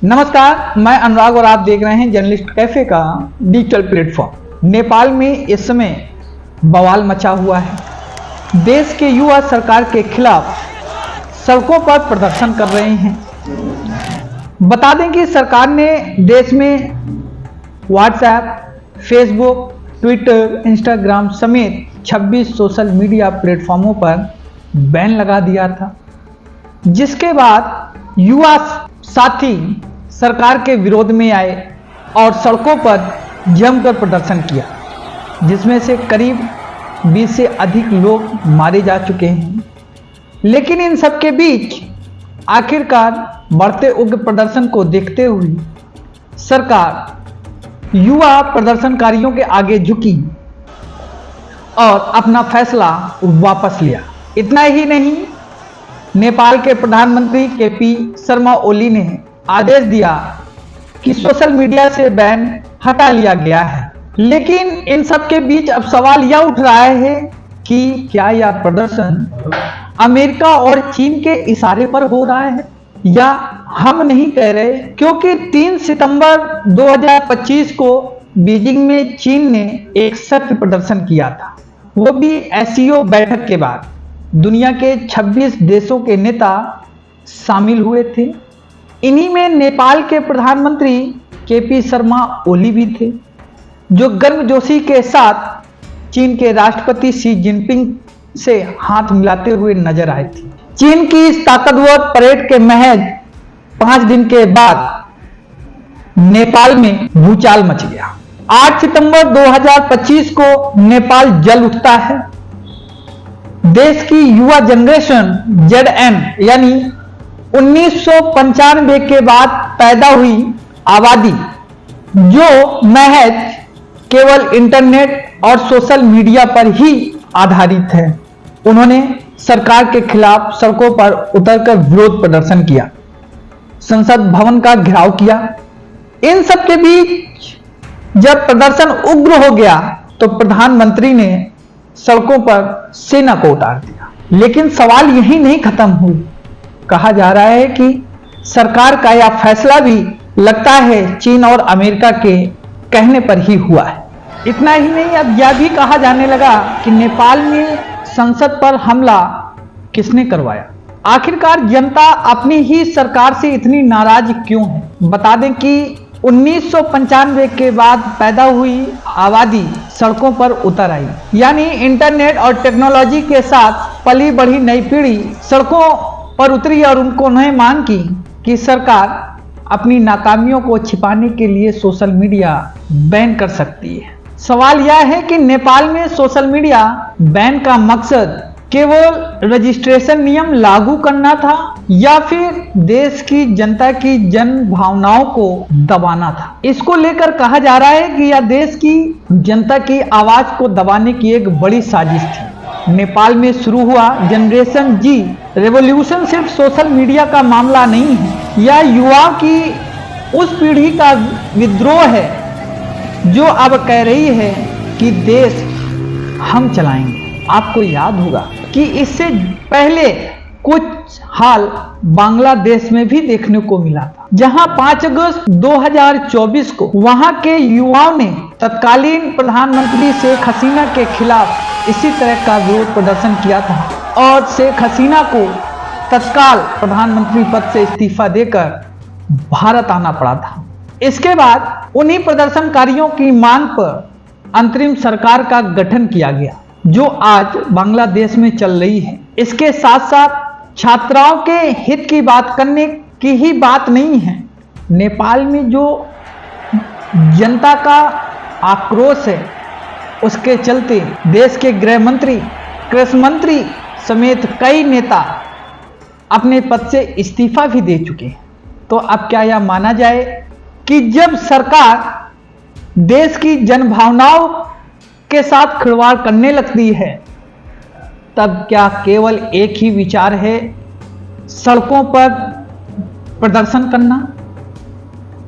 नमस्कार, मैं अनुराग और आप देख रहे हैं जर्नलिस्ट कैफे का डिजिटल प्लेटफॉर्म। नेपाल में इस समय बवाल मचा हुआ है। देश के युवा सरकार के खिलाफ सड़कों पर प्रदर्शन कर रहे हैं। बता दें कि सरकार ने देश में व्हाट्सएप, फेसबुक, ट्विटर, इंस्टाग्राम समेत 26 सोशल मीडिया प्लेटफॉर्मों पर बैन लगा दिया था, जिसके बाद युवा साथी सरकार के विरोध में आए और सड़कों पर जमकर प्रदर्शन किया, जिसमें से करीब 20 से अधिक लोग मारे जा चुके हैं। लेकिन इन सब के बीच आखिरकार बढ़ते उग्र प्रदर्शन को देखते हुए सरकार युवा प्रदर्शनकारियों के आगे झुकी और अपना फैसला वापस लिया। इतना ही नहीं, नेपाल के प्रधानमंत्री केपी शर्मा ओली ने आदेश दिया कि सोशल मीडिया से बैन हटा लिया गया है। लेकिन इन सब के बीच अब सवाल यह उठ रहा है कि क्या यह प्रदर्शन अमेरिका और चीन के इशारे पर हो रहा है, या हम नहीं कह रहे, क्योंकि 3 सितंबर 2025 को बीजिंग में चीन ने एक सख्त प्रदर्शन किया था, वो भी एससीओ बैठक के बाद। दुनिया के 26 देशों के नेता शामिल हुए थे। इन्हीं में नेपाल के प्रधानमंत्री केपी शर्मा ओली भी थे, जो गर्मजोशी के साथ चीन के राष्ट्रपति शी जिनपिंग से हाथ मिलाते हुए नजर आए थे। चीन की इस ताकतवर परेड के महज 5 दिन के बाद नेपाल में भूचाल मच गया। 8 सितंबर 2025 को नेपाल जल उठता है। देश की युवा जनरेशन ZN यानी 1995 के बाद पैदा हुई आबादी, जो महज केवल इंटरनेट और सोशल मीडिया पर ही आधारित है, उन्होंने सरकार के खिलाफ सड़कों पर उतरकर विरोध प्रदर्शन किया, संसद भवन का घेराव किया। इन सब के बीच जब प्रदर्शन उग्र हो गया तो प्रधानमंत्री ने सड़कों पर सेना को उतार दिया। लेकिन सवाल यही नहीं खत्म हुआ। कहा जा रहा है कि सरकार का यह फैसला भी लगता है चीन और अमेरिका के कहने पर ही हुआ है। इतना ही नहीं, अब यह भी कहा जाने लगा कि नेपाल में संसद पर हमला किसने करवाया। आखिरकार जनता अपनी ही सरकार से इतनी नाराज क्यों है। बता दें कि 1995 के बाद पैदा हुई आबादी सड़कों पर उतर आई, यानी इंटरनेट और टेक्नोलॉजी के साथ पली बढ़ी नई पीढ़ी सड़कों पर उतरी और उन्हें मांग की कि सरकार अपनी नाकामियों को छिपाने के लिए सोशल मीडिया बैन कर सकती है। सवाल यह है कि नेपाल में सोशल मीडिया बैन का मकसद केवल रजिस्ट्रेशन नियम लागू करना था, या फिर देश की जनता की जन भावनाओं को दबाना था। इसको लेकर कहा जा रहा है कि यह देश की जनता की आवाज को दबाने की एक बड़ी साजिश थी। नेपाल में शुरू हुआ जनरेशन जी रेवोल्यूशन सिर्फ सोशल मीडिया का मामला नहीं है, यह युवा की उस पीढ़ी का विद्रोह है जो अब कह रही है कि देश हम चलाएंगे। आपको याद होगा कि इससे पहले कुछ हाल बांग्लादेश में भी देखने को मिला था, जहां 5 अगस्त 2024 को वहां के युवाओं ने तत्कालीन प्रधानमंत्री शेख हसीना के खिलाफ इसी तरह का विरोध प्रदर्शन किया था और शेख हसीना को तत्काल प्रधानमंत्री पद से इस्तीफा देकर भारत आना पड़ा था। इसके बाद उन्हीं प्रदर्शनकारियों की मांग पर अंतरिम सरकार का गठन किया गया, जो आज बांग्लादेश में चल रही है। इसके साथ साथ छात्राओं के हित की बात करने की ही बात नहीं है। नेपाल में जो जनता का आक्रोश है, उसके चलते देश के गृह मंत्री, कृषि मंत्री समेत कई नेता अपने पद से इस्तीफा भी दे चुके हैं। तो अब क्या यह माना जाए कि जब सरकार देश की जनभावनाओं के साथ खिलवाड़ करने लगती है, तब क्या केवल एक ही विचार है, सड़कों पर प्रदर्शन करना?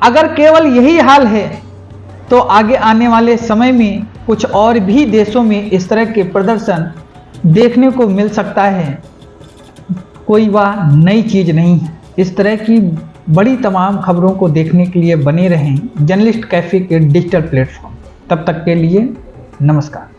अगर केवल यही हाल है तो आगे आने वाले समय में कुछ और भी देशों में इस तरह के प्रदर्शन देखने को मिल सकता है। कोई वह नई चीज नहीं है। इस तरह की बड़ी तमाम खबरों को देखने के लिए बने रहें जर्नलिस्ट कैफे के डिजिटल प्लेटफॉर्म। तब तक के लिए नमस्कार।